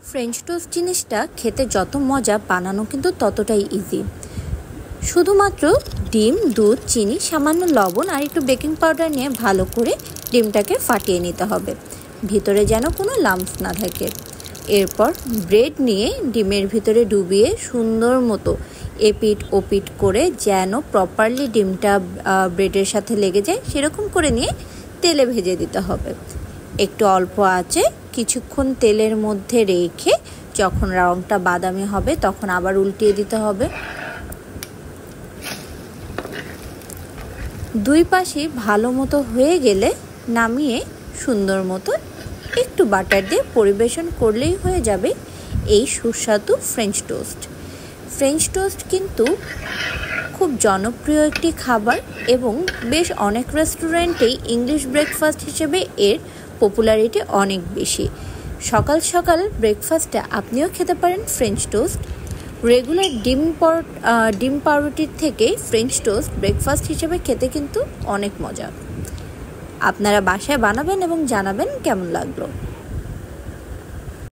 French toast জিনিসটা খেতে যত মজা, বানানো কিন্তু ততটাই ইজি। শুধুমাত্র ডিম, দুধ, চিনি, সামান্য লবণ আর একটু বেকিং পাউডার নিয়ে ভালো করে ডিমটাকে ফাটিয়ে নিতে হবে, ভিতরে যেন কোনো লাম্পস না থাকে। এরপর ব্রেড নিয়ে ডিমের ভিতরে ডুবিয়ে সুন্দর মতো এপিট ওপিট করে যেন প্রপারলি ডিমটা ব্রেডের সাথে লেগে যায় সেরকম করে নিয়ে তেলে ভেজে দিতে হবে। একটু অল্প আঁচে কিছুক্ষণ তেলের মধ্যে রেখে যখন রংটা বাদামি হবে তখন আবার উল্টিয়ে দিতে হবে। দুই পাশে ভালো মতো হয়ে গেলে নামিয়ে সুন্দর মতো একটু বাটার দিয়ে পরিবেশন করলেই হয়ে যাবে এই সুস্বাদু ফ্রেঞ্চ টোস্ট। ফ্রেঞ্চ টোস্ট কিন্তু খুব জনপ্রিয় একটি খাবার এবং বেশ অনেক রেস্টুরেন্টেই ইংলিশ ব্রেকফাস্ট হিসেবে এর পপুলারিটি অনেক বেশি। সকাল সকাল ব্রেকফাস্টে আপনিও খেতে পারেন ফ্রেঞ্চ টোস্ট। রেগুলার ডিম পাউরুটির থেকে ফ্রেঞ্চ টোস্ট ব্রেকফাস্ট হিসেবে খেতে কিন্তু অনেক মজা। আপনারা বাসায় বানাবেন এবং জানাবেন কেমন লাগলো।